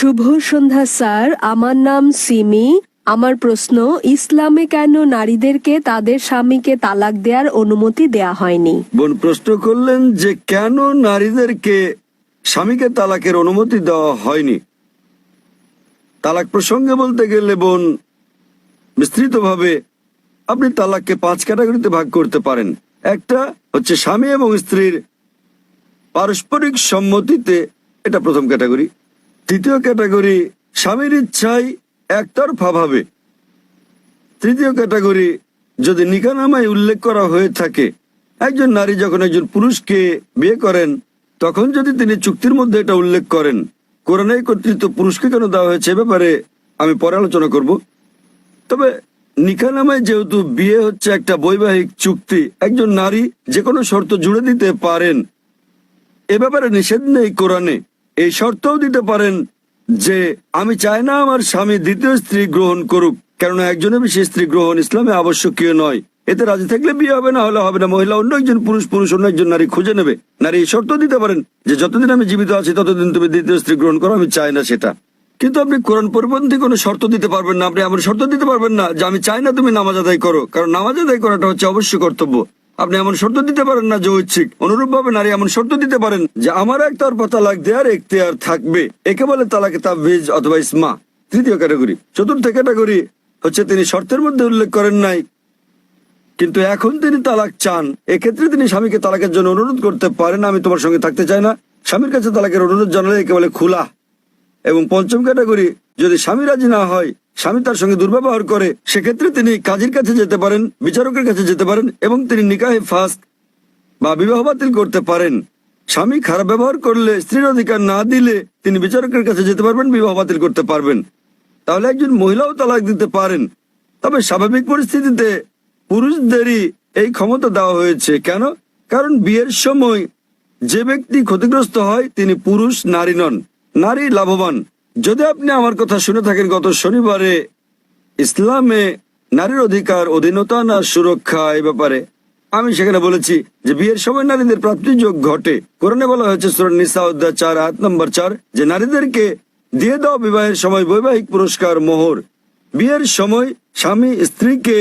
শুভ সন্ধ্যা sir, আমার নাম সিমি। আমার প্রশ্ন, ইসলামে কেন নারীদেরকে তাদের স্বামীকে তালাক দেওয়ার অনুমতি দেয়া হয়নি? বোন প্রশ্ন করলেন যে কেন নারীদেরকে স্বামীকে তালাকের অনুমতি দেওয়া হয়নি। তালাক প্রসঙ্গে বলতে গেলে বোন বিস্তৃতভাবে আপনি তালাককে 5 ক্যাটাগরিতে ভাগ করতে পারেন। একটা হচ্ছে স্বামী এবং স্ত্রীর পারস্পরিক সম্মতিতে, এটা প্রথম ক্যাটাগরি। দ্বিতীয় ক্যাটাগরি স্বামীর ইচ্ছায় একতরফা ভাবে। তৃতীয় ক্যাটাগরি যদি নিকাহনামায় উল্লেখ করা হয়ে থাকে, একজন নারী যখন একজন পুরুষকে বিয়ে করেন তখন যদি তিনি চুক্তির মধ্যে এটা উল্লেখ করেন। কোরআনে কর্তৃত্ব পুরুষকে কেন দেওয়া হয়েছে এ ব্যাপারে আমি পরে আলোচনা করব। তবে নিকাহনামায় যেহেতু বিয়ে হচ্ছে একটা বৈবাহিক চুক্তি, একজন নারী যে কোনো শর্ত জুড়ে দিতে পারেন, এ ব্যাপারে নিষেধ নেই কোরআনে। এই শর্তও দিতে পারেন যে আমি চাই না আমার স্বামী দ্বিতীয় স্ত্রী গ্রহণ করুক, কেননা একজনের বেশি স্ত্রী গ্রহণ ইসলামে আবশ্যকীয় নয়। এতে রাজি থাকলে বিয়ে হবে, না হলে হবে না। মহিলা অন্য একজন পুরুষ, পুরুষ অন্য একজন নারী খুঁজে নেবে। নারী এই শর্ত দিতে পারেন যে যতদিন আমি জীবিত আছি ততদিন তুমি দ্বিতীয় স্ত্রী গ্রহণ করো, আমি চাই না সেটা। কিন্তু আপনি কোরআন পরিপন্থী কোনো শর্ত দিতে পারবেন না। আপনি এমন শর্ত দিতে পারবেন না যে আমি চাই না তুমি নামাজ আদায় করো, কারণ নামাজ আদায় করাটা হচ্ছে অবশ্যই কর্তব্য। আপনি এমন শর্ত দিতে পারেন না যে ঐচ্ছিক। অনুরূপ ভাবে নারী এমন শর্ত দিতে পারেন যে আমার একতরফা তালাক দেওয়ার এখতিয়ার থাকবে। একে বলে তালাকে তাবীজ অথবা ইসমা। তৃতীয় ক্যাটাগরি। চতুর্থ ক্যাটাগরি হচ্ছে তিনি শর্তের মধ্যে উল্লেখ করেন নাই, কিন্তু এখন তিনি তালাক চান। এক্ষেত্রে তিনি স্বামীকে তালাকের জন্য অনুরোধ করতে পারেন, আমি তোমার সঙ্গে থাকতে চাই না। স্বামীর কাছে তালাকের অনুরোধ জানালে একে বলে খুলা। এবং পঞ্চম ক্যাটাগরি, যদি স্বামী রাজি না হয়, স্বামী তার সঙ্গে দুর্ব্যবহার করে, সেক্ষেত্রে তিনি কাজীর কাছে যেতে পারেন, বিচারকের কাছে যেতে পারেন এবং তিনি নিকাহে ফাস্ক বা বিবাহ বাতিল করতে পারেন। স্বামী খারাপ ব্যবহার করলে, স্ত্রীর অধিকার না দিলে তিনি বিচারকের কাছে যেতে পারবেন, বিবাহ বাতিল করতে পারবেন। তাহলে একজন মহিলাও তালাক দিতে পারেন। তবে স্বাভাবিক পরিস্থিতিতে পুরুষদেরই এই ক্ষমতা দেওয়া হয়েছে। কেন? কারণ বিয়ের সময় যে ব্যক্তি ক্ষতিগ্রস্ত হয় তিনি পুরুষ, নারী নন। নারী লাভবান। যদি আপনি আমার কথা শুনে থাকেন, গত শনিবারে ইসলামে নারীর অধিকার, অধীনতা না সুরক্ষা এই ব্যাপারে আমি সেখানে বলেছি যে বিয়ের সময় নারীদের প্রাপ্তিযোগ ঘটে। কোরআনে বলা হয়েছে সূরা নিসা অধ্যায় 4 আয়াত নম্বর 4 যে নারীদেরকে দিয়ে দাও বিবাহের সময় বৈবাহিক পুরস্কার, মোহর। বিয়ের সময় স্বামী স্ত্রীকে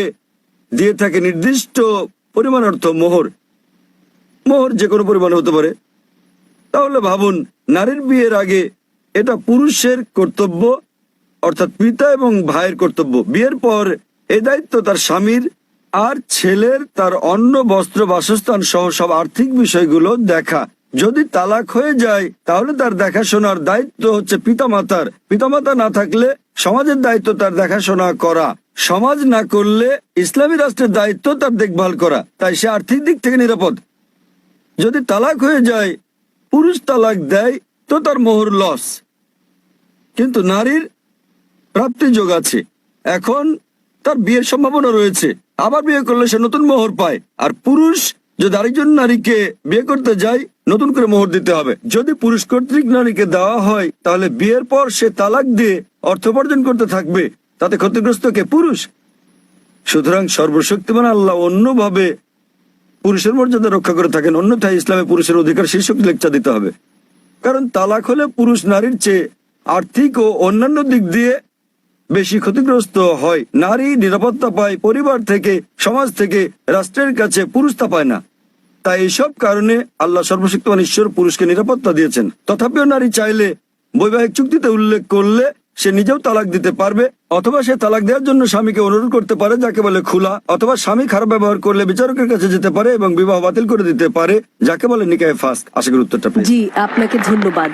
দিয়ে থাকে নির্দিষ্ট পরিমাণ অর্থ মোহর। মোহর যে কোনো পরিমাণ হতে পারে। তাহলে ভাবুন, নারীর বিয়ের আগে এটা পুরুষের কর্তব্য, অর্থাৎ পিতা এবং ভাইয়ের কর্তব্য। বিয়ের পর এই দায়িত্ব তার স্বামীর, আর ছেলের তার অন্ন, বস্ত্র, বাসস্থান সহ সব আর্থিক বিষয়গুলো দেখা। যদি তালাক হয়ে যায় তাহলে তার দেখাশোনার দায়িত্ব হচ্ছে পিতামাতার। পিতামাতা না থাকলে সমাজের দায়িত্ব তার দেখাশোনা করা। সমাজ না করলে ইসলামী রাষ্ট্রের দায়িত্ব তার দেখভাল করা। তাই সে আর্থিক দিক থেকে নিরাপদ। যদি তালাক হয়ে যায়, পুরুষ তালাক দেয়, তো তার মোহর লস, কিন্তু নারীর প্রাপ্তিযোগ আছে। এখন তার বিয়ের সম্ভাবনা রয়েছে, আবার বিয়ে করলে সে নতুন মোহর পায়। আর পুরুষ যদি আরেকজন নারীকে বিয়ে করতে যায়, নতুন করে মোহর দিতে হবে। যদি পুরুষ কর্তৃক নারীকে দেওয়া হয় তাহলে বিয়ের পর সে তালাক দিয়ে অর্থ উপার্জন করতে থাকবে, তাতে ক্ষতিগ্রস্ত কে? পুরুষ। সুতরাং সর্বশক্তিমান আল্লাহ অন্যভাবে পুরুষের মর্যাদা রক্ষা করে থাকেন। অন্যথায় ইসলামে পুরুষের অধিকার শীর্ষক লেকচার দিতে হবে। কারণ তালাক হলে পুরুষ নারীর চেয়ে আর্থিক ও অন্যান্য দিক দিয়ে বেশি ক্ষতিগ্রস্ত হয়। নারী নিরাপত্তা পায় পরিবার থেকে, সমাজ থেকে, রাষ্ট্রের কাছে, পুরুষ তা পায় না। তাই এইসব কারণে আল্লাহ সর্বশক্তিমান ঈশ্বর পুরুষকে নিরাপত্তা দিয়েছেন। তথাপিও নারী চাইলে বৈবাহিক চুক্তিতে উল্লেখ করলে সে নিজেও তালাক দিতে পারবে, অথবা সে তালাক দেওয়ার জন্য স্বামীকে অনুরোধ করতে পারে, যাকে বলে খুলা। অথবা স্বামী খারাপ ব্যবহার করলে বিচারকের কাছে যেতে পারে এবং বিবাহ বাতিল করে দিতে পারে, যাকে বলে নিকাহে ফাস্ক। আশা করি উত্তরটা পেয়েছি। জি, আপনাকে ধন্যবাদ।